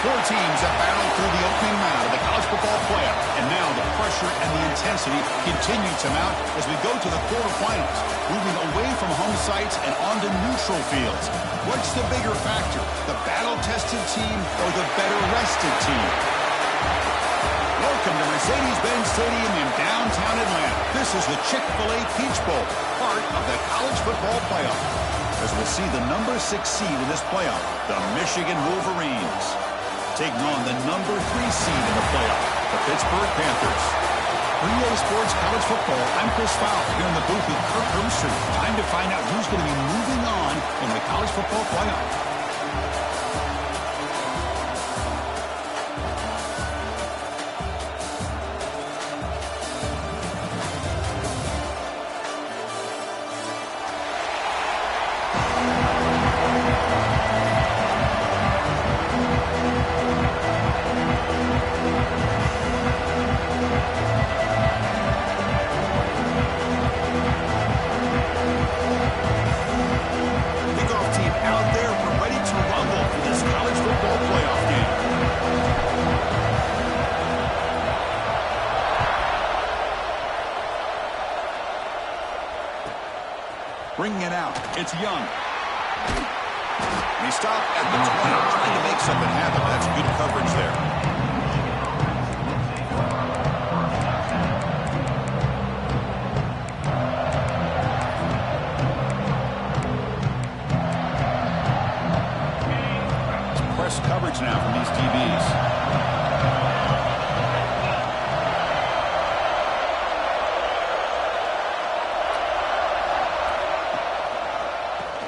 Four teams have battled through the opening round of the college football playoff, and now the pressure and the intensity continue to mount as we go to the quarterfinals, moving away from home sites and onto neutral fields. What's the bigger factor, the battle-tested team or the better-rested team? Welcome to Mercedes-Benz Stadium in downtown Atlanta. This is the Chick-fil-A Peach Bowl, part of the college football playoff, as we'll see the number 6 seed in this playoff, the Michigan Wolverines, taking on the number 3 seed in the playoff, the Pittsburgh Panthers. For EA Sports College Football, I'm Chris Fowler here in the booth with Kirk Hermstreet. Time to find out who's going to be moving on in the college football playoff. Bringing it out. It's Young. He stopped at the 20, trying to make something happen. That's good coverage there. It's press coverage now from these DBs.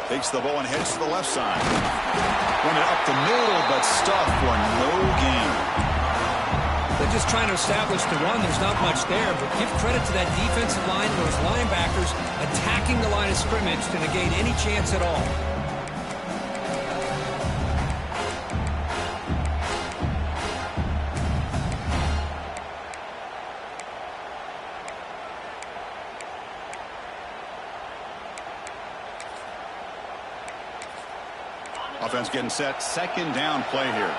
Takes the ball and heads to the left side. Running up the middle, but stuffed for no gain. They're just trying to establish the run. There's not much there, but give credit to that defensive line and those linebackers attacking the line of scrimmage to negate any chance at all. Offense getting set. Second down play here.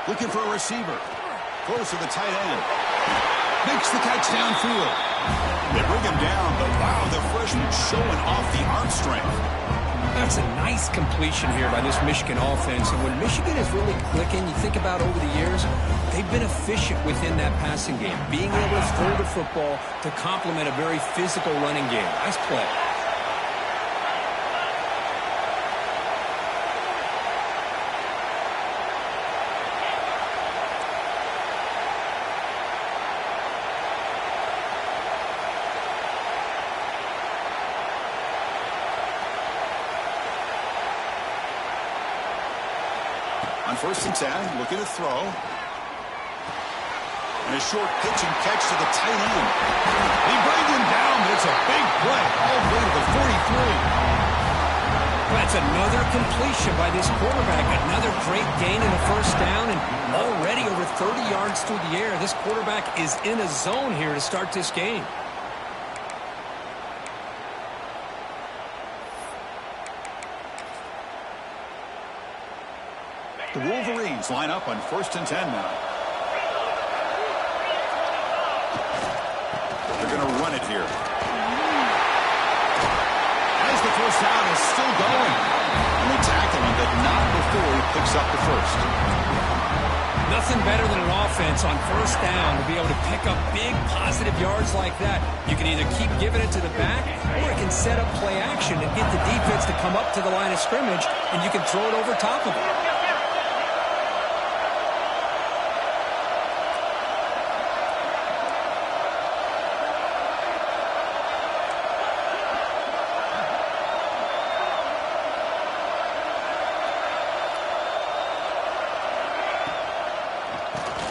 Looking for a receiver. Close to the tight end. Makes the catch downfield. They bring him down, but wow, the freshman showing off the arm strength. That's a nice completion here by this Michigan offense. And when Michigan is really clicking, you think about over the years, they've been efficient within that passing game, being able to throw the football to complement a very physical running game. Nice play. On 1st and 10, looking to throw. And a short pitch and catch to the tight end. They bring him down, but it's a big play all the way to the 43. That's another completion by this quarterback. Another great gain in the first down, and already over 30 yards through the air. This quarterback is in a zone here to start this game. The Wolverines line up on 1st and 10 now. They're going to run it here. As the first down is still going. And they tackle him, but not before he picks up the first. Nothing better than an offense on first down to be able to pick up big positive yards like that. You can either keep giving it to the back, or it can set up play action and get the defense to come up to the line of scrimmage, and you can throw it over top of it.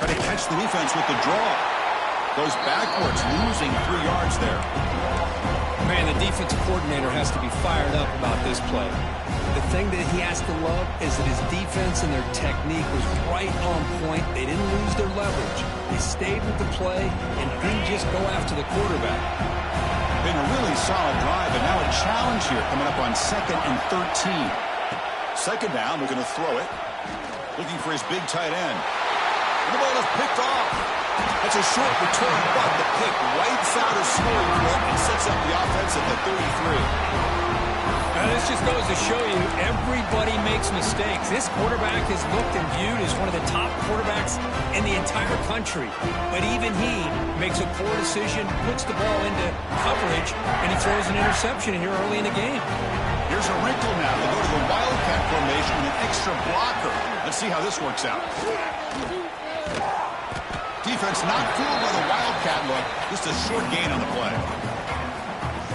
Try to catch the defense with the draw. Goes backwards, losing 3 yards there. Man, the defensive coordinator has to be fired up about this play. The thing that he has to love is that his defense and their technique was right on point. They didn't lose their leverage. They stayed with the play and didn't just go after the quarterback. Been a really solid drive, and now a challenge here coming up on 2nd and 13. Second down, they're going to throw it. Looking for his big tight end. And the ball is picked off. That's a short return, but the pick wipes out a scoring threat and sets up the offense at the 33. This just goes to show you everybody makes mistakes. This quarterback is looked and viewed as one of the top quarterbacks in the entire country. But even he makes a poor decision, puts the ball into coverage, and he throws an interception here early in the game. Here's a wrinkle now. They go to the wildcat formation with an extra blocker. Let's see how this works out. Defense not fooled by the wildcat look. Just a short gain on the play.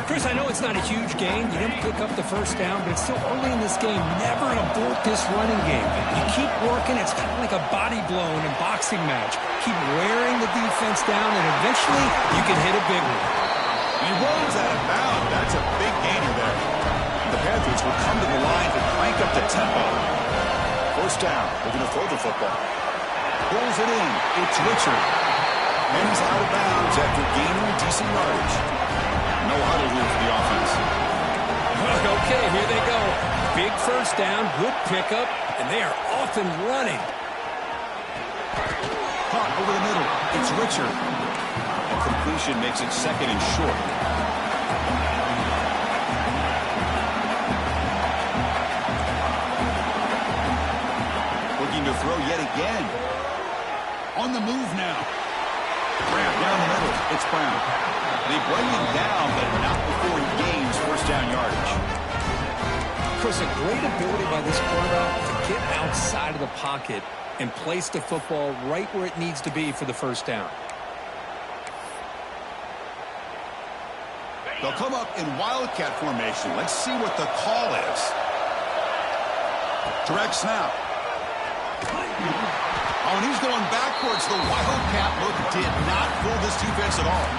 Chris, I know it's not a huge gain. You didn't pick up the first down, but it's still early in this game. Never abort this running game. You keep working. It's kind of like a body blow in a boxing match. Keep wearing the defense down, and eventually you can hit a big one. He rolls out of bounds. That's a big gainer there. The Panthers will come to the line to crank up the tempo. First down. They're going to throw the football. Pulls it in. It's Richard. And he's out of bounds after gaining decent yardage. No huddle here for the offense. Okay, here they go. Big first down, good pickup, and they are off and running. Caught over the middle. It's Richard. A completion makes it 2nd and short. Looking to throw yet again. On the move now. Brown down the middle. It's Brown. They bring him down, but not before he gains first down yardage. Chris, a great ability by this quarterback to get outside of the pocket and place the football right where it needs to be for the first down. They'll come up in wildcat formation. Let's see what the call is. Direct snap. Oh, and he's going backwards. The wildcat look did not fool this defense at all.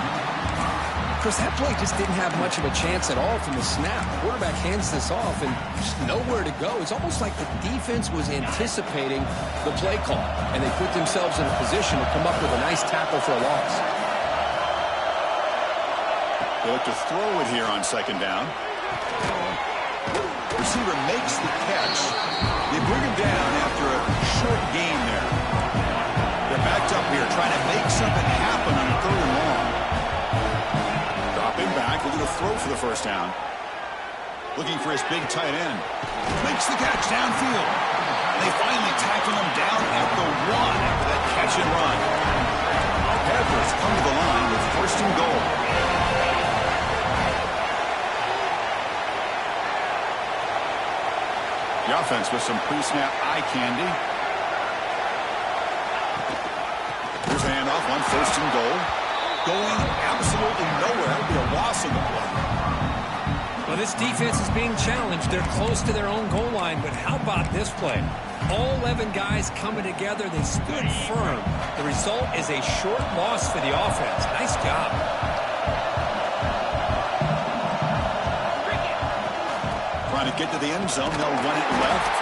Chris, that play just didn't have much of a chance at all from the snap. The quarterback hands this off and just nowhere to go. It's almost like the defense was anticipating the play call, and they put themselves in a position to come up with a nice tackle for a loss. They look to throw it here on second down. Receiver makes the catch. They bring him down after a short gain there. They're backed up here trying to make something happen on a 3rd and long. Dropping back, looking to throw for the first down. Looking for his big tight end. Makes the catch downfield. They finally tackle him down at the 1 after that catch and run. Panthers come to the line with 1st and goal. The offense with some pre-snap eye candy. Here's a handoff on 1st and goal. Going absolutely nowhere. It'll be a loss in the play. Well, this defense is being challenged. They're close to their own goal line, but how about this play? All 11 guys coming together. They stood firm. The result is a short loss for the offense. Nice job. Trying to get to the end zone. They'll run it left.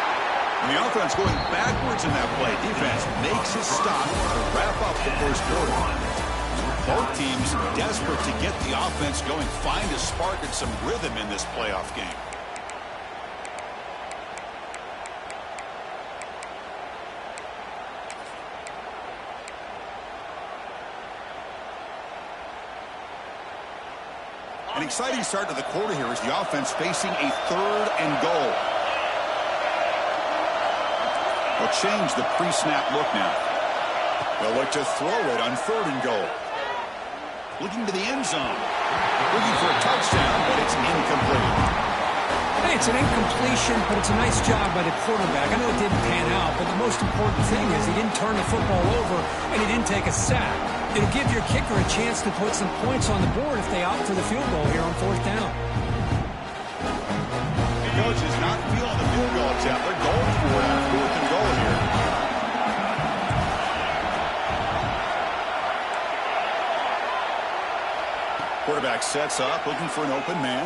And the offense going backwards in that play. Defense makes his stop to wrap up the first quarter. Both teams desperate to get the offense going, find a spark and some rhythm in this playoff game. An exciting start to the quarter here as the offense facing a 3rd and goal. They'll change the pre-snap look now. They'll look to throw it on 3rd and goal. Looking to the end zone. Looking for a touchdown, but it's incomplete. Hey, it's an incompletion, but it's a nice job by the quarterback. I know it didn't pan out, but the most important thing is he didn't turn the football over and he didn't take a sack. It'll give your kicker a chance to put some points on the board if they opt for the field goal here on 4th down. The coach is not feeling the field goal attempt. They're going for it on 4th and goal here. Quarterback sets up, looking for an open man.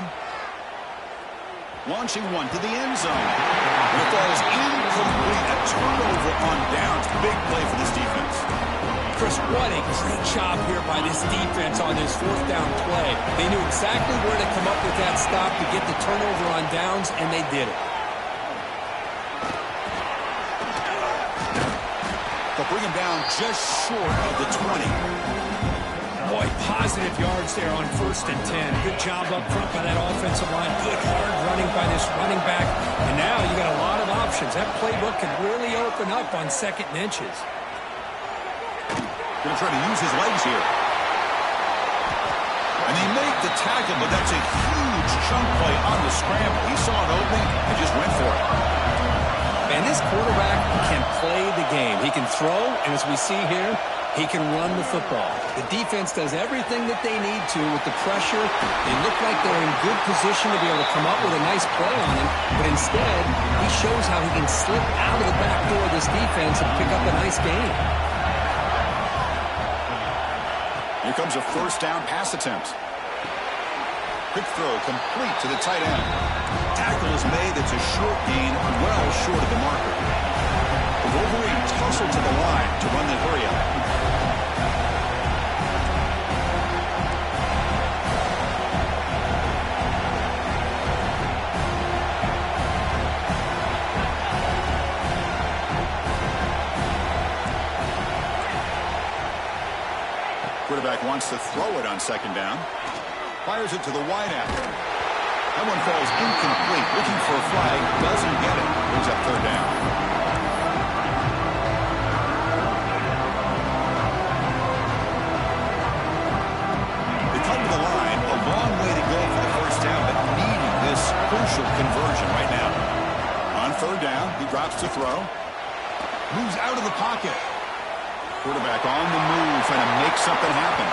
Launching one to the end zone. And it falls incomplete. A turnover on downs. Big play for this defense. Chris, what a great job here by this defense on this fourth down play. They knew exactly where to come up with that stop to get the turnover on downs, and they did it. They'll bring him down just short of the 20. Boy, positive yards there on 1st and 10. Good job up front by that offensive line. Good hard running by this running back. And now you got a lot of options. That playbook can really open up on 2nd and inches. Going to try to use his legs here. And they make the tackle, but that's a huge chunk play on the scramble. He saw an opening and just went for it. And this quarterback can play the game. He can throw, and as we see here, he can run the football. The defense does everything that they need to with the pressure. They look like they're in good position to be able to come up with a nice play on him, but instead, he shows how he can slip out of the back door of this defense and pick up a nice gain. Here comes a 1st down pass attempt. Quick throw complete to the tight end. Tackle is made. It's a short gain, well short of the marker. The Wolverines tussle to the line to run the hurry-up. Quarterback wants to throw it on 2nd down. Fires it to the wideout. That one falls incomplete. Looking for a flag. Doesn't get it. Brings up 3rd down. They come to the line. A long way to go for the 1st down, but needing this crucial conversion right now. On 3rd down, he drops to throw. Moves out of the pocket. Quarterback on the move, trying to make something happen.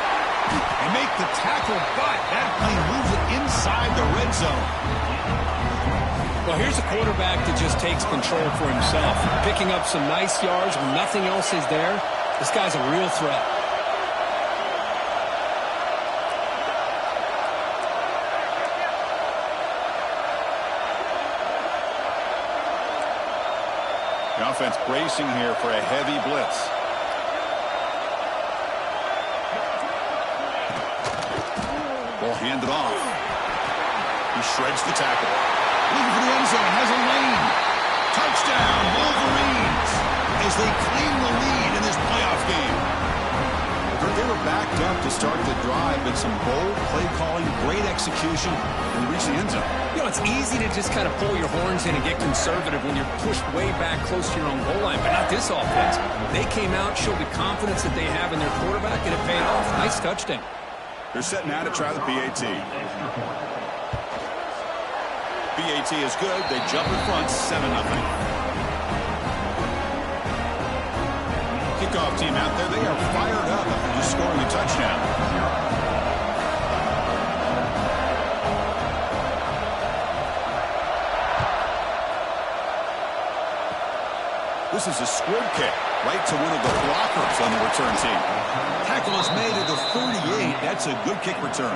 And make the tackle, but that plane moves it inside the red zone. Well, here's a quarterback that just takes control for himself. Picking up some nice yards when nothing else is there. This guy's a real threat. The offense bracing here for a heavy blitz. Handed off. He shreds the tackle. Looking for the end zone. Has a lane. Touchdown, Wolverines, as they claim the lead in this playoff game. They were backed up to start the drive, but some bold play calling, great execution, and they reach the end zone. You know, it's easy to just kind of pull your horns in and get conservative when you're pushed way back close to your own goal line, but not this offense. They came out, showed the confidence that they have in their quarterback, and it paid off. Nice touchdown. They're set now to try the PAT. PAT is good. They jump in front, 7-0. Kickoff team out there. They are fired up after just scoring a touchdown. This is a squib kick right to one of the blockers on the return team. Tackle is made at the 38. That's a good kick return.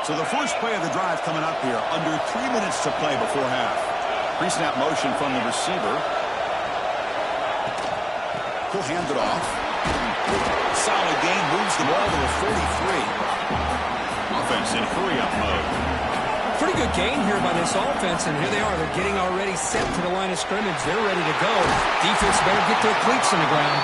So the first play of the drive coming up here. Under 3 minutes to play before half. Pre-snap motion from the receiver. He'll hand it off. Solid gain. Moves the ball to the 43. Offense in hurry-up mode. Pretty good gain here by this offense, and here they are. They're getting already set to the line of scrimmage. They're ready to go. Defense better get their cleats in the ground.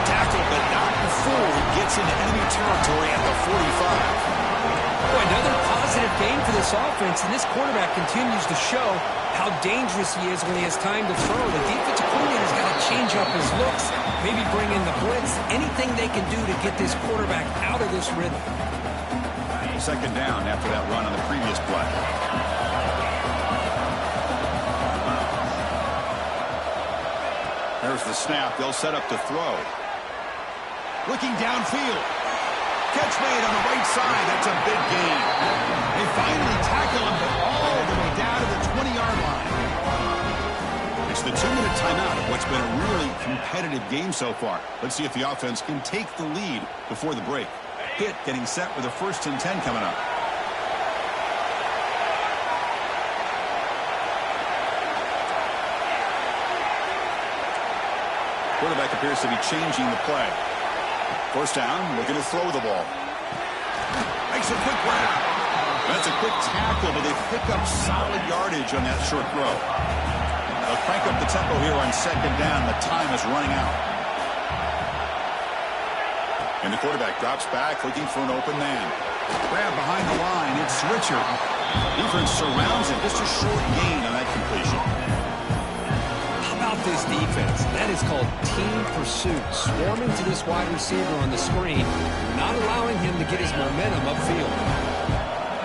Tackle, but not before he gets into enemy territory at the 45. Boy, another positive gain for this offense, and this quarterback continues to show how dangerous he is when he has time to throw. The defensive coordinator's got to change up his looks, maybe bring in the blitz, anything they can do to get this quarterback out of this rhythm. 2nd down after that run on the previous play. There's the snap. They'll set up to throw. Looking downfield. Catch made on the right side. That's a big gain. They finally tackle him, but all the way down to the 20-yard line. It's the 2-minute timeout of what's been a really competitive game so far. Let's see if the offense can take the lead before the break. Pitt getting set with a 1st and 10 coming up. Quarterback appears to be changing the play. 1st down, looking to throw the ball. Makes a quick grab. That's a quick tackle, but they pick up solid yardage on that short throw. They'll crank up the tempo here on 2nd down. The time is running out. And the quarterback drops back, looking for an open man. Grab behind the line. It's Richard. Defense surrounds him. Just a short gain on that completion. How about this defense? That is called team pursuit. Swarming to this wide receiver on the screen, not allowing him to get his momentum upfield.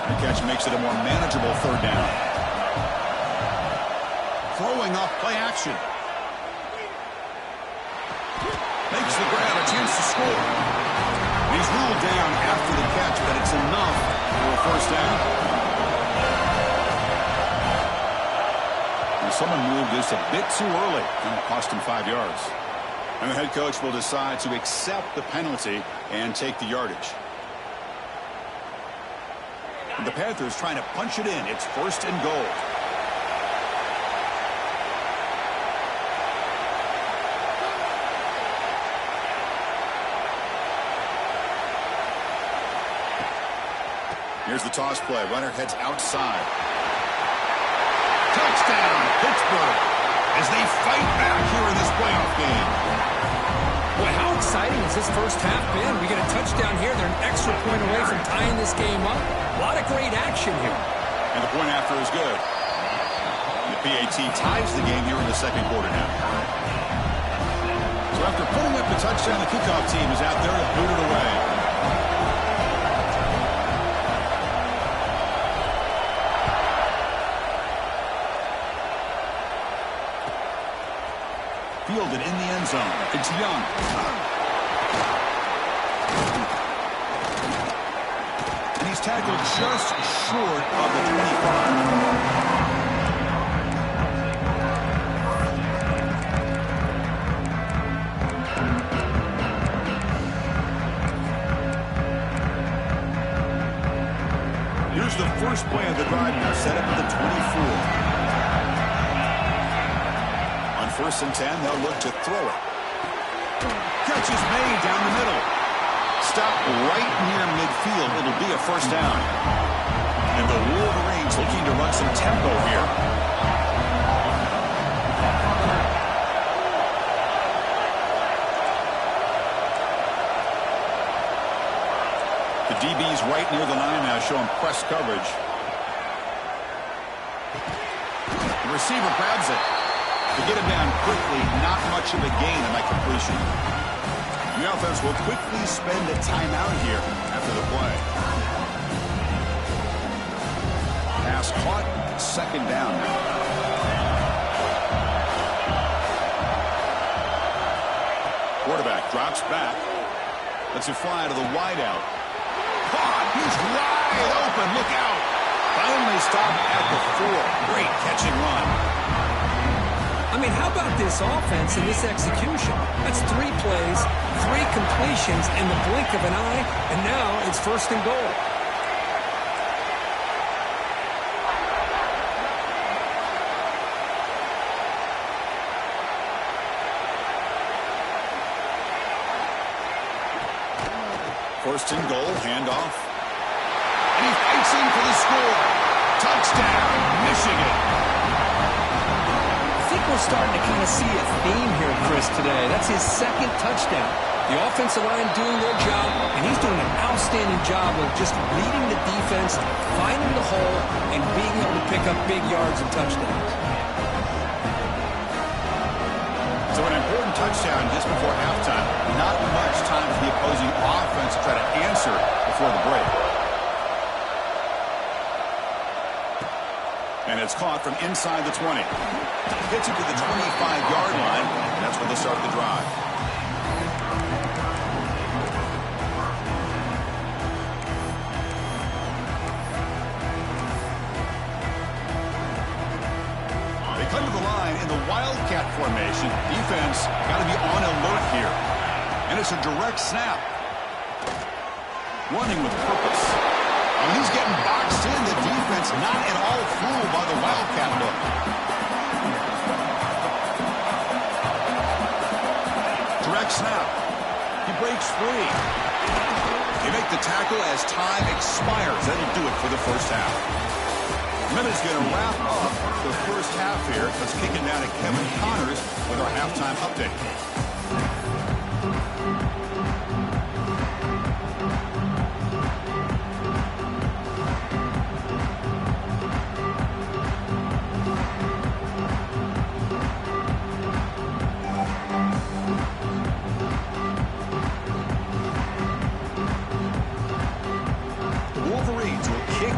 The catch makes it a more manageable 3rd down. Throwing off play action. Makes the grab, a chance to score. He's ruled down after the catch, but it's enough for a 1st down. And someone moved just a bit too early, and it cost him 5 yards. And the head coach will decide to accept the penalty and take the yardage. And the Panthers trying to punch it in. It's 1st and goal. Here's the toss play. Runner heads outside. Touchdown, Pittsburgh, as they fight back here in this playoff game. Boy, how exciting has this 1st half been? We get a touchdown here. They're an extra point away from tying this game up. A lot of great action here. And the point after is good. The PAT ties the game here in the 2nd quarter now. So after putting up the touchdown, the kickoff team is out there to boot it away. Fielded in the end zone. It's Young. And he's tackled just short of the 25. Here's the first play of the drive now, set up at the 24. 1st and 10, they'll look to throw it. Catch is made down the middle. Stop right near midfield. It'll be a 1st down. And the Wolverines looking to run some tempo here. The DB's right near the line now, showing press coverage. The receiver grabs it. To get him down quickly, not much of a gain on that completion. The offense will quickly spend a timeout here after the play. Pass caught, 2nd down now. Quarterback drops back. Lets it fly to the wideout. Caught, he's wide open, look out. Finally stopped at the 4. Great catch and run. I mean, how about this offense and this execution? That's 3 plays, 3 completions in the blink of an eye, and now it's 1st and goal. First and goal, handoff. And he fights in for the score. Touchdown, Michigan. I think we're starting to kind of see a theme here, Chris, today. That's his 2nd touchdown. The offensive line doing their job, and he's doing an outstanding job of just leading the defense, finding the hole, and being able to pick up big yards and touchdowns. So an important touchdown just before halftime. Not much time for the opposing offense to try to answer before the break. And it's caught from inside the 20. Gets it to the 25-yard line. And that's where they start the drive. They come to the line in the Wildcat formation. Defense got to be on alert here. And it's a direct snap. Running with purpose. When he's getting boxed in, the defense not at all fooled by the Wildcat look. Direct snap. He breaks free. They make the tackle as time expires. That'll do it for the first half. Minute's going to wrap up the first half here. Let's kick it down to Kevin Connors with our halftime update.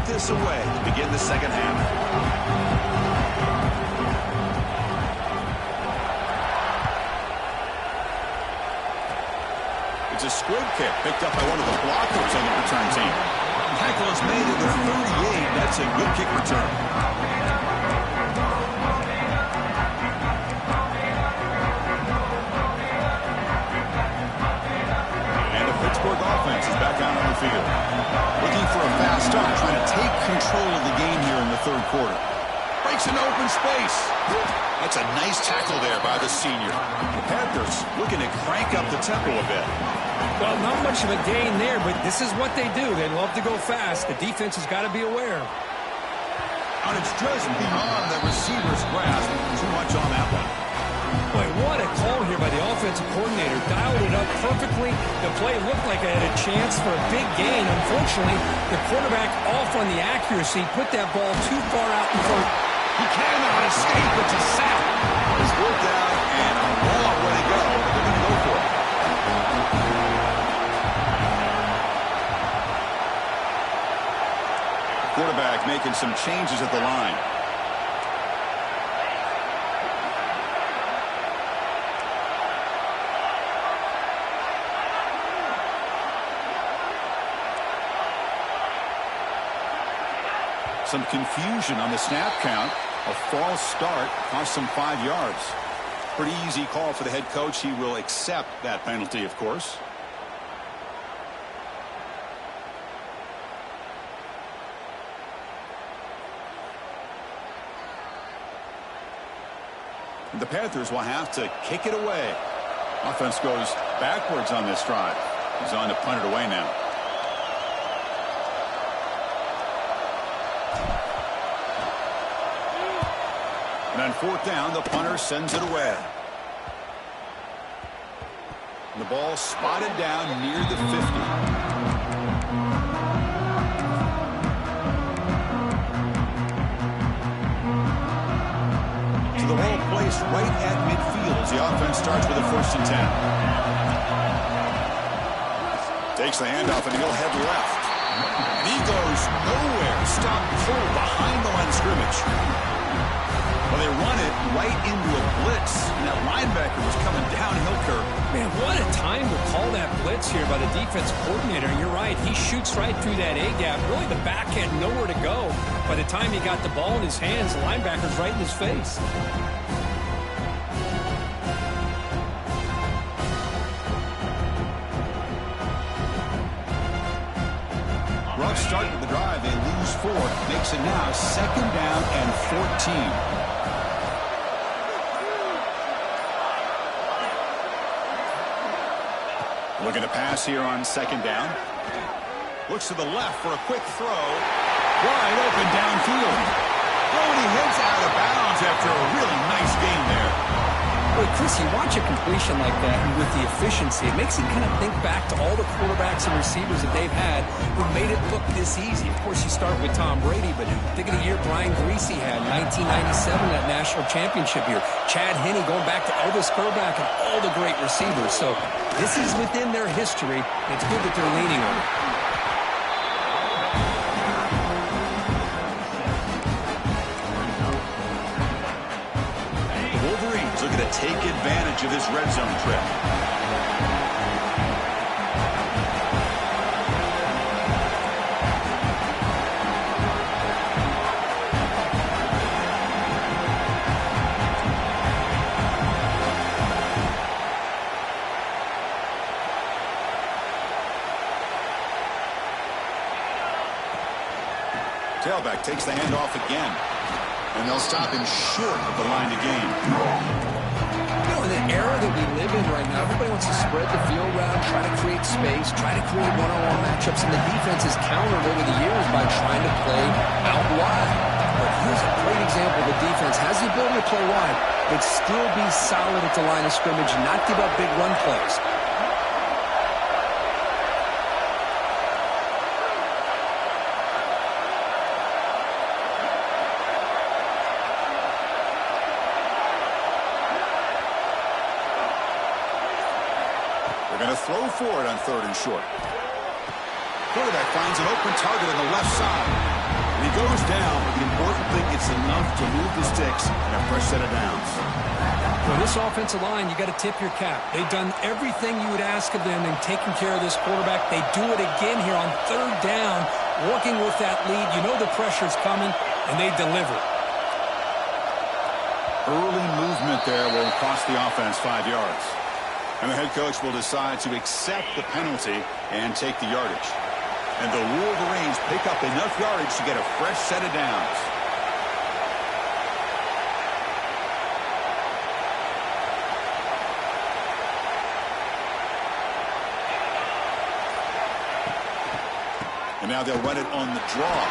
This away to begin the second half. It's a squib kick picked up by one of the blockers on the return team. Tackle is made at the 38. That's a good kick return. And the Pittsburgh offense is back out on the field. Looking for a fast start, trying to take control of the game here in the third quarter. Breaks into open space. That's a nice tackle there by the senior. The Panthers looking to crank up the tempo a bit. Well, not much of a gain there, but this is what they do. They love to go fast. The defense has got to be aware. And it's just beyond the receiver's grasp. Too much on that one. Boy, what a call here by the offensive coordinator. Dialed it up perfectly. The play looked like it had a chance for a big gain. Unfortunately, the quarterback off on the accuracy, put that ball too far out in front. He cannot escape. It's a sack. It's worked out and a long way to go. They're going to go for it. Quarterback making some changes at the line. Some confusion on the snap count. A false start cost them 5 yards. Pretty easy call for the head coach. He will accept that penalty, of course. The Panthers will have to kick it away. Offense goes backwards on this drive. He's on to punt it away now. And on fourth down, the punter sends it away. And the ball spotted down near the 50. The ball placed right at midfield as the offense starts with a 1st and 10. Takes the handoff and he'll head left. And he goes nowhere. Stop full behind the line of scrimmage. Well, they run it right into a blitz. And that linebacker was coming downhill curve. Man, what a time to call that blitz here by the defense coordinator. And you're right, he shoots right through that A-gap. Really, the back had nowhere to go. By the time he got the ball in his hands, the linebacker's right in his face. Rough start to the drive. They lose 4. Makes it now 2nd down and 14. Looking to pass here on 2nd down. Looks to the left for a quick throw. Wide open downfield. Oh, and he heads out of bounds after a really nice gain there. Well, Chris, you watch a completion like that, and with the efficiency, it makes you kind of think back to all the quarterbacks and receivers that they've had who made it look this easy. Of course, you start with Tom Brady, but think of the year Brian Greasy had, 1997, that national championship year. Chad Henne going back to Elvis Grbac and all the great receivers. So this is within their history. It's good that they're leaning on it. Looking to take advantage of this red zone trip. quarterback takes the handoff again. And they'll stop him short of the line to gain. You know, in the era that we live in right now, everybody wants to spread the field around, try to create space, try to create one-on-one matchups, and the defense is countered over the years by trying to play out wide. But here's a great example. The defense has the ability to play wide, but still be solid at the line of scrimmage and not give up big run plays. They're going to throw for it on 3rd and short. Quarterback finds an open target on the left side. And he goes down, but the important thing, it's enough to move the sticks and a fresh set of downs. For this offensive line, you got to tip your cap. They've done everything you would ask of them in taking care of this quarterback. They do it again here on 3rd down, working with that lead. You know the pressure's coming, and they deliver. Early movement there will cost the offense 5 yards. And the head coach will decide to accept the penalty and take the yardage. And the Wolverines pick up enough yardage to get a fresh set of downs. And now they'll run it on the draw.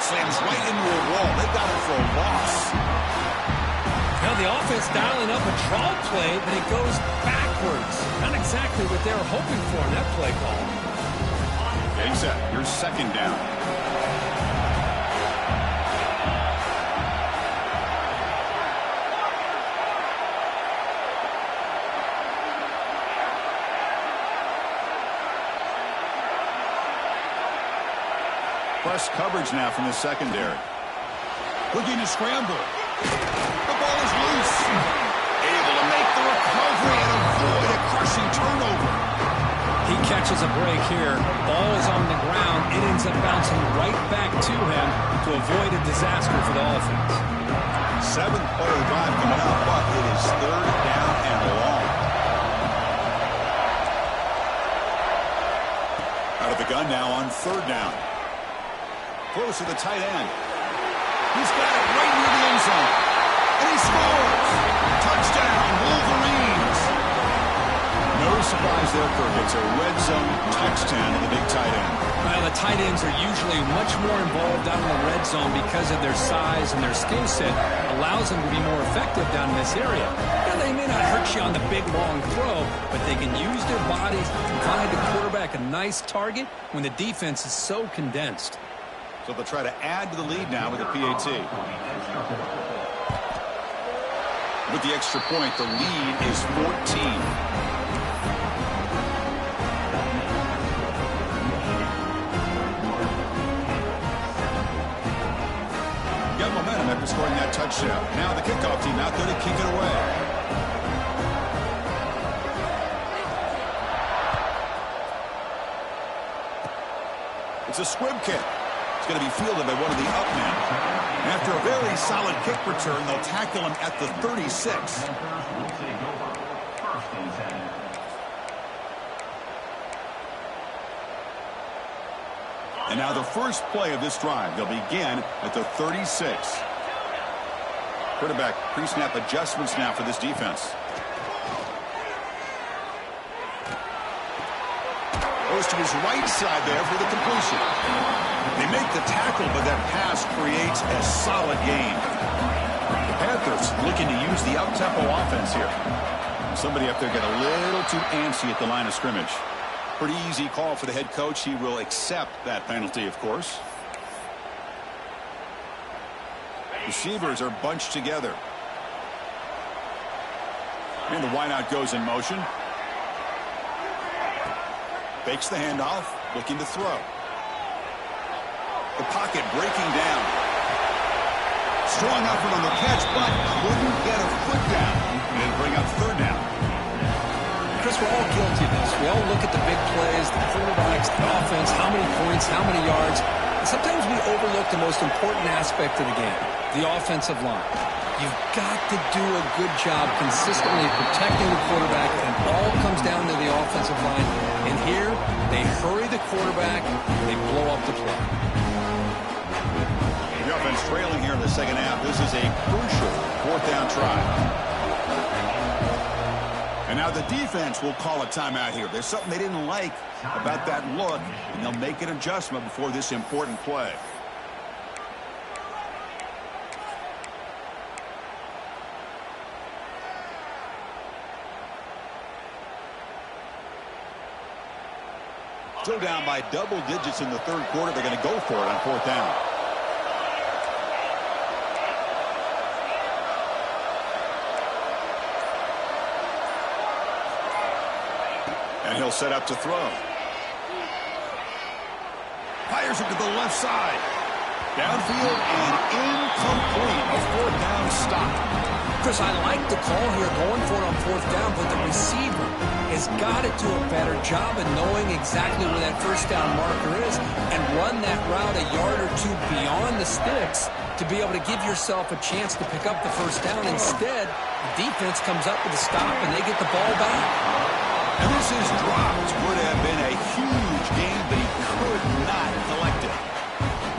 Slams right into a wall. They got it for a loss. Now the offense dialing up a draw play, but it goes backwards. Not exactly what they were hoping for in that play call. Getting set. Here's 2nd down. Press coverage now from the secondary. Looking to scramble. The ball is loose. Able to make the recovery and avoid a crushing turnover. He catches a break here. Ball is on the ground. It ends up bouncing right back to him to avoid a disaster for the offense. 7th play of the drive coming up, but it is 3rd down and long. Out of the gun now on 3rd down. Close to the tight end. He's got it right near the end zone. And he scores! Touchdown, Wolverines! No surprise there, Kirk. It's a red zone touchdown to the big tight end. Well, the tight ends are usually much more involved down in the red zone because of their size and their skill set. Allows them to be more effective down in this area. Now, they may not hurt you on the big, long throw, but they can use their bodies to provide the quarterback a nice target when the defense is so condensed. So they'll try to add to the lead now with a PAT. With the extra point, the lead is 14. Got momentum after scoring that touchdown. Now the kickoff team out there to kick it away. It's a squib kick. It's going to be fielded by one of the up men. After a very solid kick return, they'll tackle him at the 36. And now the first play of this drive. They'll begin at the 36. Quarterback pre-snap adjustments now for this defense. Goes to his right side there for the completion. They make the tackle, but that pass creates a solid gain. The Panthers looking to use the up-tempo offense here. Somebody up there got a little too antsy at the line of scrimmage. Pretty easy call for the head coach. He will accept that penalty, of course. Receivers are bunched together. And the wideout goes in motion. Fakes the handoff, looking to throw. The pocket breaking down. Strong effort on the catch, but couldn't get a foot down. And bring up 3rd down. Chris, we're all guilty of this. We all look at the big plays, the quarterbacks, the offense, how many points, how many yards. And sometimes we overlook the most important aspect of the game, the offensive line. You've got to do a good job consistently protecting the quarterback, and it all comes down to the offensive line. And here, they hurry the quarterback, they blow up the play. The offense trailing here in the second half. This is a crucial fourth down try. And now the defense will call a timeout here. There's something they didn't like about that look, and they'll make an adjustment before this important play. Still down by double digits in the third quarter. They're going to go for it on fourth down. And he'll set up to throw. Fires it to the left side. Downfield and incomplete. A fourth down stop. Chris, I like the call here going for it on fourth down, but the receiver has got to do a better job of knowing exactly where that first down marker is and run that route a yard or two beyond the sticks to be able to give yourself a chance to pick up the first down. Instead, the defense comes up with a stop and they get the ball back. And this is dropped. Would have been a huge game, but he could not collect it.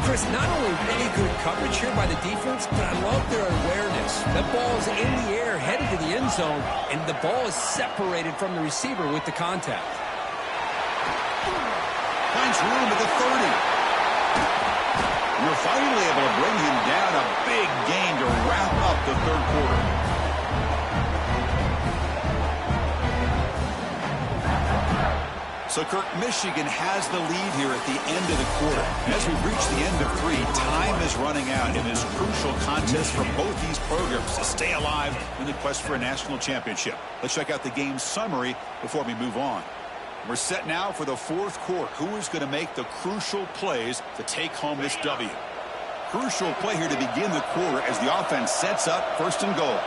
Chris, not only really good coverage here by the defense, but I love their awareness. That ball is in the air, headed to the end zone, and the ball is separated from the receiver with the contact. Finds room at the 30. We're finally able to bring him down. A big gain to wrap up the third quarter. So, Kirk, Michigan has the lead here at the end of the quarter. And as we reach the end of three, time is running out in this crucial contest for both these programs to stay alive in the quest for a national championship. Let's check out the game summary before we move on. We're set now for the fourth quarter. Who is going to make the crucial plays to take home this W? Crucial play here to begin the quarter as the offense sets up first and goal.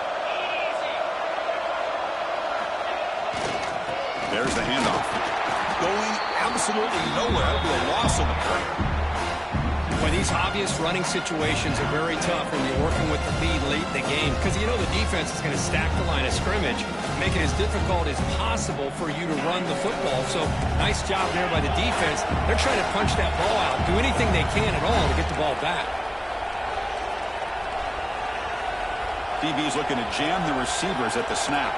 There's the handoff. Going absolutely nowhere. That'll be a loss of the play. Well, these obvious running situations are very tough when you're working with the lead late in the game because you know the defense is going to stack the line of scrimmage, make it as difficult as possible for you to run the football. So nice job there by the defense. They're trying to punch that ball out, do anything they can at all to get the ball back. DB's looking to jam the receivers at the snap.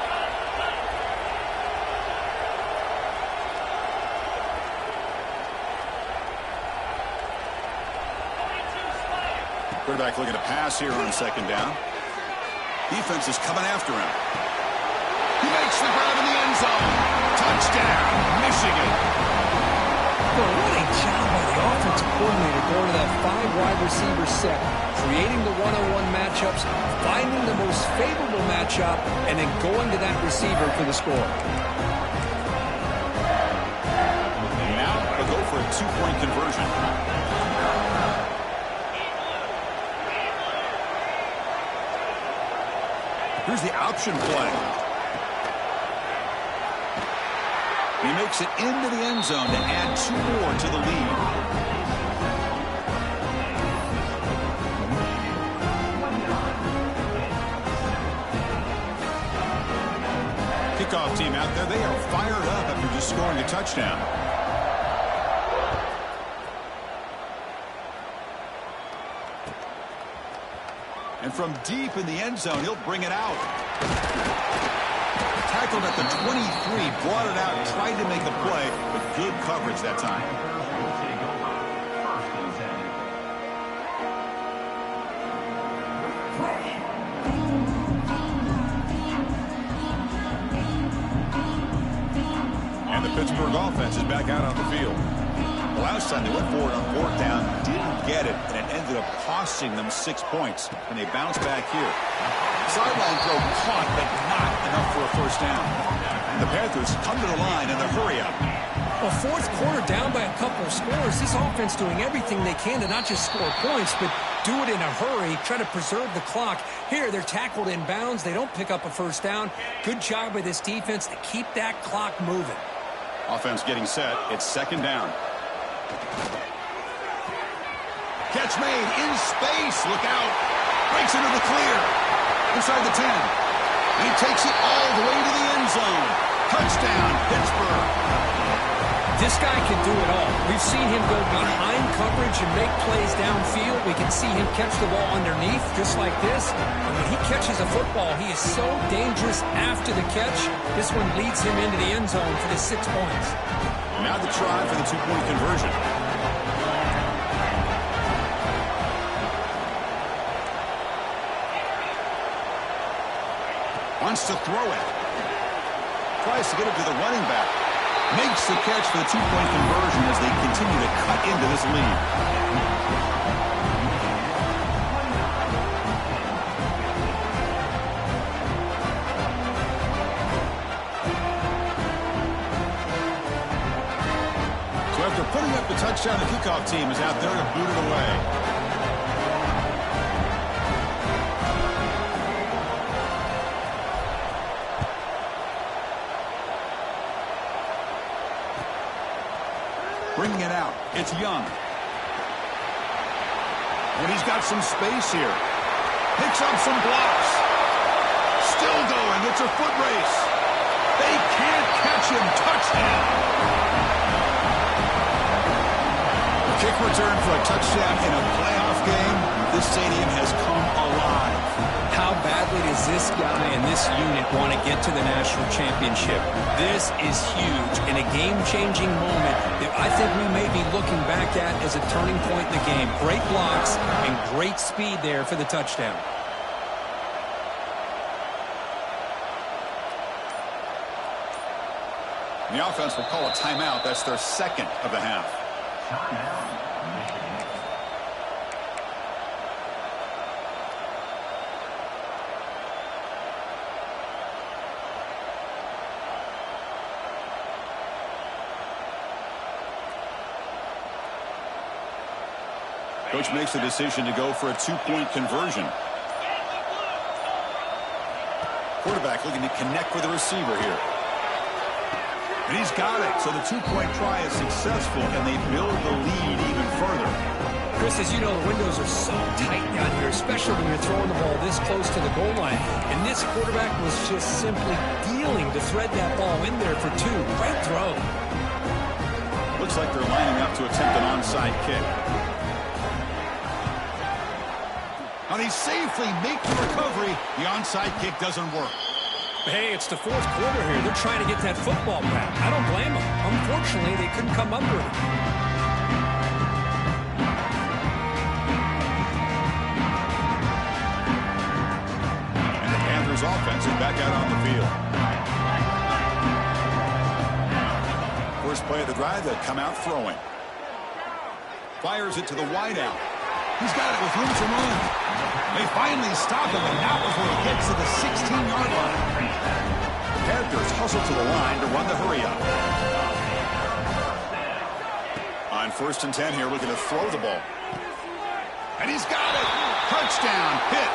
Quarterback looking to pass here on second down. Defense is coming after him. He makes the grab in the end zone. Touchdown, Michigan. Well, what a job by the offensive coordinator going to that 5-wide receiver set, creating the one-on-one matchups, finding the most favorable matchup, and then going to that receiver for the score. And now they'll go for a two-point conversion. Here's the option play. He makes it into the end zone to add two more to the lead. Kickoff team out there, they are fired up after just scoring a touchdown. And from deep in the end zone, he'll bring it out. Tackled at the 23, brought it out, tried to make a play, but good coverage that time. And the Pittsburgh offense is back out on the field. The last time they went forward on fourth down, didn't get it, and it ended up costing them 6 points. And they bounce back here. Sideline throw caught, but not enough for a first down. And the Panthers come to the line in the hurry-up. Well, fourth quarter down by a couple of scores. This offense doing everything they can to not just score points, but do it in a hurry, try to preserve the clock. Here, they're tackled in bounds. They don't pick up a first down. Good job by this defense to keep that clock moving. Offense getting set. It's second down. Catch made in space. Look out. Breaks into the clear. Inside the 10. And he takes it all the way to the end zone. Touchdown, Pittsburgh. This guy can do it all. We've seen him go behind coverage and make plays downfield. We can see him catch the ball underneath just like this. And when he catches a football, he is so dangerous after the catch. This one leads him into the end zone for the 6 points. Now the try for the 2-point conversion. Wants to throw it. Tries to get it to the running back. Makes the catch for the 2-point conversion as they continue to cut into this lead. So after putting up the touchdown, the kickoff team is out there to boot it away. Bringing it out. It's Young. And he's got some space here. Picks up some blocks. Still going. It's a foot race. They can't catch him. Touchdown. A kick return for a touchdown in a playoff game. This stadium has come alive. How badly does this guy and this unit want to get to the national championship? This is huge and a game-changing moment that I think we may be looking back at as a turning point in the game. Great blocks and great speed there for the touchdown. The offense will call a timeout. That's their second of the half. Coach makes the decision to go for a 2-point conversion. Quarterback looking to connect with the receiver here. And he's got it. So the 2-point try is successful, and they build the lead even further. Chris, as you know, the windows are so tight down here, especially when you're throwing the ball this close to the goal line. And this quarterback was just simply dealing to thread that ball in there for 2. Great throw. Looks like they're lining up to attempt an onside kick. And he safely makes the recovery. The onside kick doesn't work. Hey, it's the 4th quarter here. They're trying to get that football back. I don't blame them. Unfortunately, they couldn't come up with it. And the Panthers offense is back out on the field. First play of the drive, they'll come out throwing. Fires it to the wideout. He's got it with room to run. They finally stop him, and not before he gets to the 16-yard line. The Panthers hustle to the line to run the hurry-up. On 1st and 10 here, looking to throw the ball. And he's got it. Touchdown, hit.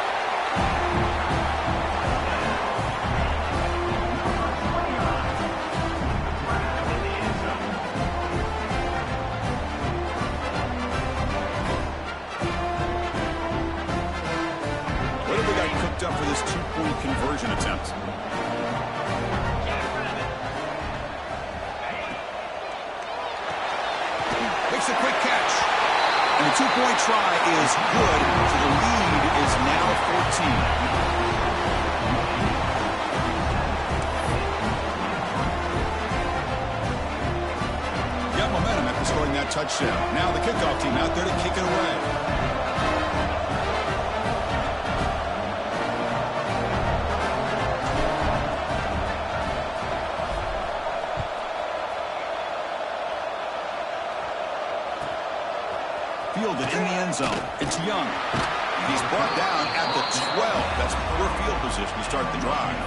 Up for this 2-point conversion attempt. Makes a quick catch. And the 2-point try is good, so the lead is now 14. Got momentum after scoring that touchdown. Now the kickoff team out there to kick it away. Fielded in the end zone. It's Young. He's brought down at the 12. That's poor field position to start the drive.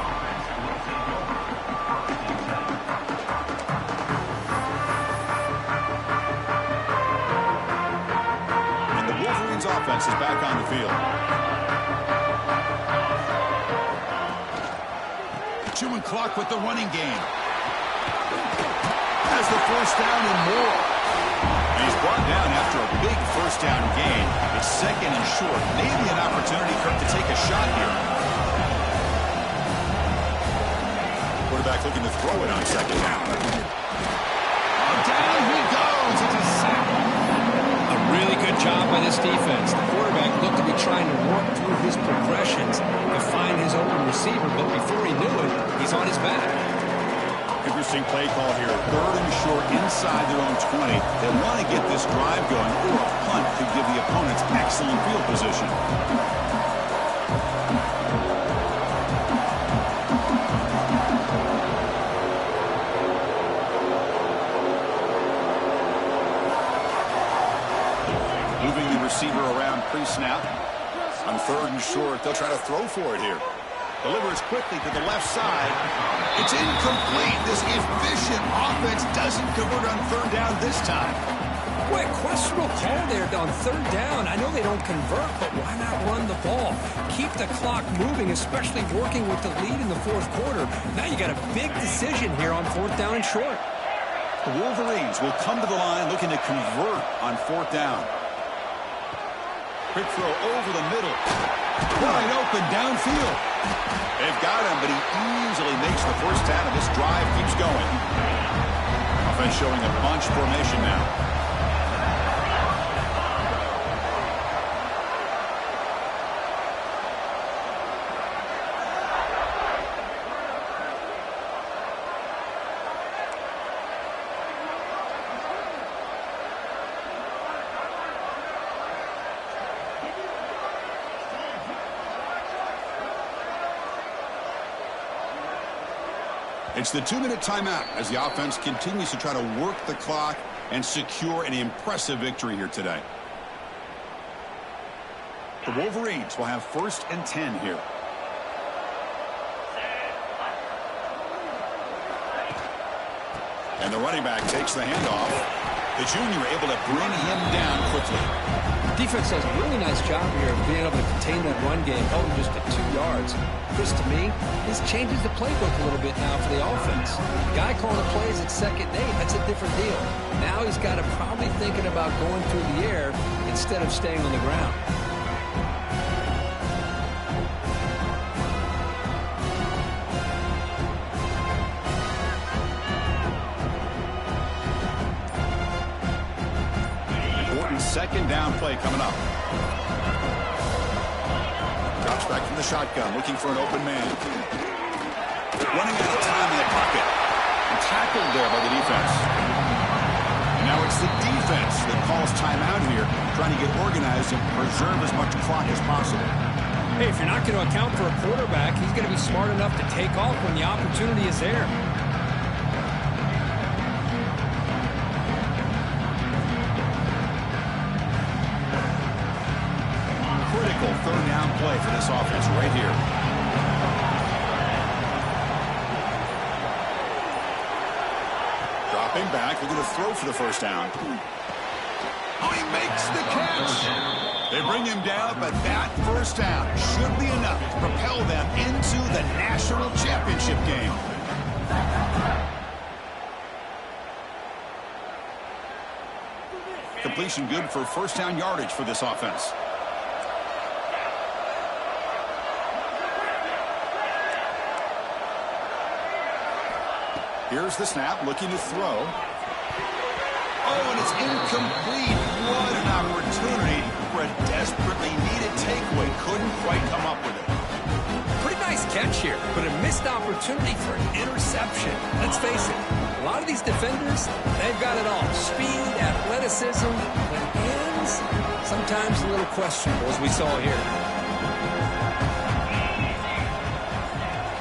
And the Wolverines offense is back on the field. Chewing clock with the running game. Has the first down and more. He's brought down after a big first down gain. It's 2nd and short. Maybe an opportunity for him to take a shot here. Quarterback looking to throw it on 2nd down. A down he goes. It's a sack. A really good job by this defense. The quarterback looked to be trying to work through his progressions to find his open receiver, but before he knew it, he's on his back. Interesting play call here. 3rd and short inside their own 20. They want to get this drive going, or a punt could give the opponents excellent field position. Moving the receiver around pre-snap. On 3rd and short, they'll try to throw for it here. Delivers quickly to the left side. It's incomplete. This efficient offense doesn't convert on 3rd down this time. Boy, questionable call there on 3rd down. I know they don't convert, but why not run the ball? Keep the clock moving, especially working with the lead in the 4th quarter. Now you got a big decision here on 4th down and short. The Wolverines will come to the line looking to convert on 4th down. Quick throw over the middle. Wide open downfield. They've got him, but he easily makes the first down, and this drive keeps going. Offense showing a bunch formation now. It's the 2-minute timeout as the offense continues to try to work the clock and secure an impressive victory here today. The Wolverines will have 1st and 10 here. And the running back takes the handoff. The junior able to bring him down quickly. Defense does a really nice job here of being able to contain that run game, held him just at 2 yards. Chris, to me, this changes the playbook a little bit now for the offense. The guy calling the plays at 2nd and 8, that's a different deal. Now he's got to probably thinking about going through the air instead of staying on the ground. Important 2nd down play coming up. Drops back from the shotgun, looking for an open man. Running out of time in the pocket. And tackled there by the defense. And now it's the defense that calls timeout here, trying to get organized and preserve as much clock as possible. Hey, if you're not going to account for a quarterback, he's going to be smart enough to take off when the opportunity is there. Critical 3rd down play for this offense right here. Dropping back, looking to throw for the 1st down. Oh, he makes the catch. They bring him down, but that 1st down should be enough to propel them into the national championship game. Completion good for 1st down yardage for this offense. Here's the snap, looking to throw. Oh, and it's incomplete. What an opportunity for a desperately needed takeaway. Couldn't quite come up with it. Pretty nice catch here, but a missed opportunity for an interception. Let's face it, a lot of these defenders, they've got it all. Speed, athleticism, but hands, sometimes a little questionable, as we saw here.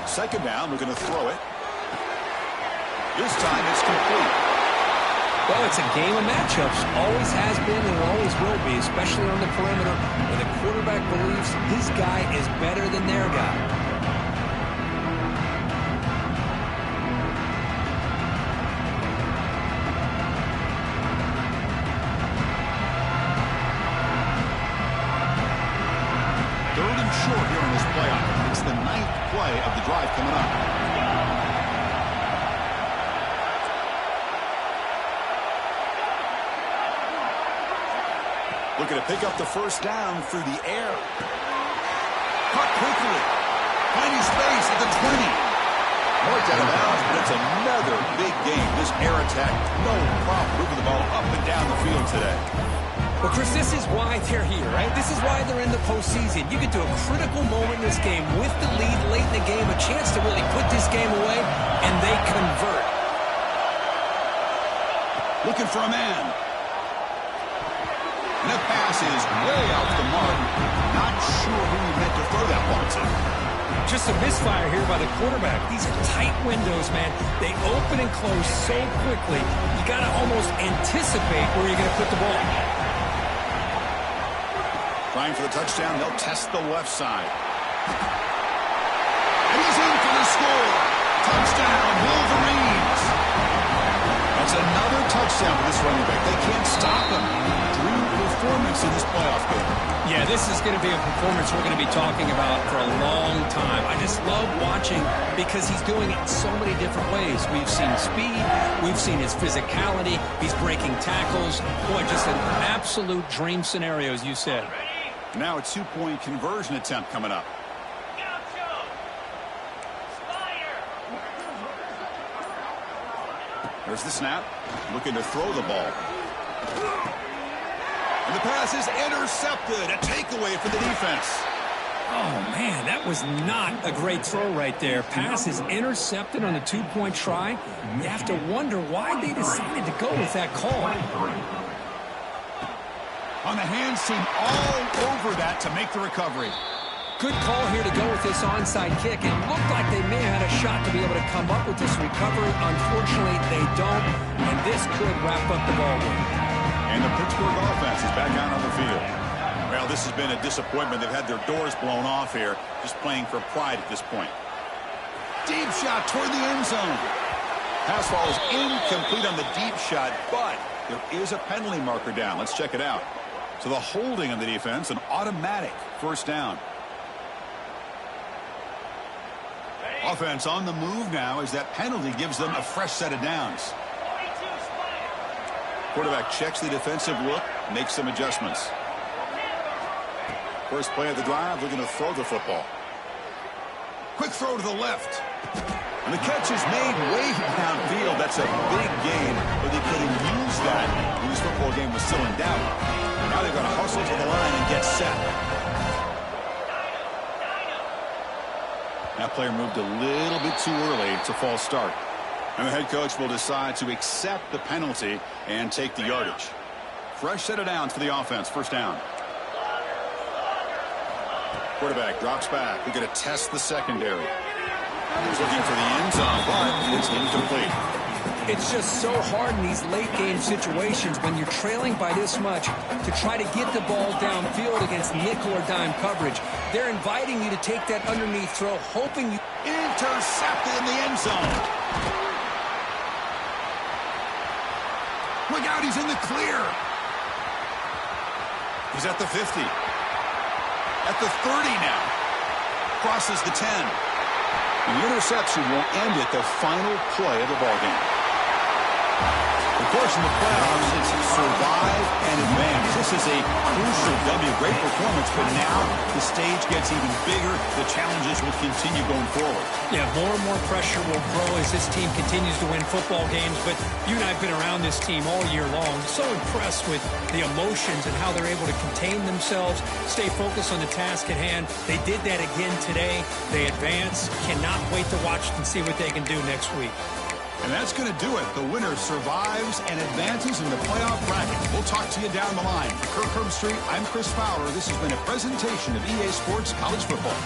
2nd down, we're going to throw it. This time it's complete. Well, it's a game of matchups. Always has been and always will be, especially on the perimeter, where the quarterback believes his guy is better than their guy. Third and short here in this playoff. It's the 9th play of the drive coming up. Looking to pick up the 1st down through the air. Caught quickly. Finding space at the 20. More out of bounds, but it's another big game. This air attack, no problem moving the ball up and down the field today. Well, Chris, this is why they're here, right? This is why they're in the postseason. You get to a critical moment in this game with the lead late in the game, a chance to really put this game away, and they convert. Looking for a man. And that pass is way off the mark. Not sure who he meant to throw that ball to. Just a misfire here by the quarterback. These are tight windows, man. They open and close so quickly. You got to almost anticipate where you're going to put the ball. Trying for the touchdown. They'll test the left side. And he's in for the score. Touchdown, Wolverines. That's another touchdown for this running back. They can't stop him. Dream performance in this playoff game. Yeah, this is going to be a performance we're going to be talking about for a long time. I just love watching because he's doing it in so many different ways. We've seen speed. We've seen his physicality. He's breaking tackles. Boy, just an absolute dream scenario, as you said. Now a two-point conversion attempt coming up. There's the snap. Looking to throw the ball. And the pass is intercepted. A takeaway for the defense. Oh, man, that was not a great throw right there. Pass is intercepted on the two-point try. You have to wonder why they decided to go with that call. On the hands team all over that to make the recovery. Good call here to go with this onside kick. It looked like they may have had a shot to be able to come up with this recovery. Unfortunately, they don't, and this could wrap up the ball game. And the Pittsburgh offense is back out on the field. Well, this has been a disappointment. They've had their doors blown off here, just playing for pride at this point. Deep shot toward the end zone. Pass ball is incomplete on the deep shot, but there is a penalty marker down. Let's check it out. So the holding on the defense, an automatic first down. Offense on the move now as that penalty gives them a fresh set of downs. Quarterback checks the defensive look, makes some adjustments. First play of the drive, we're going to throw the football. Quick throw to the left. And the catch is made way downfield. That's a big gain, but they couldn't use that when this football game was still in doubt. Now they've got to hustle to the line and get set. That player moved a little bit too early. It's a false start. And the head coach will decide to accept the penalty and take the yardage. Fresh set of downs for the offense. First down. Quarterback drops back. We're going to test the secondary. He's looking for the end zone, but it's incomplete. It's just so hard in these late-game situations when you're trailing by this much to try to get the ball downfield against nickel or dime coverage. They're inviting you to take that underneath throw, hoping you... Intercepted in the end zone. Look out, he's in the clear. He's at the 50. At the 30 now. Crosses the 10. And the interception will end it, the final play of the ballgame. Of course, in the playoffs, it's survive and advance. This is a crucial W. Great performance, but now the stage gets even bigger. The challenges will continue going forward. Yeah, more and more pressure will grow as this team continues to win football games. But you and I have been around this team all year long. So impressed with the emotions and how they're able to contain themselves, stay focused on the task at hand. They did that again today. They advance. Cannot wait to watch and see what they can do next week. And that's going to do it. The winner survives and advances in the playoff bracket. We'll talk to you down the line. For Kirk Herbstreit, I'm Chris Fowler. This has been a presentation of EA Sports College Football.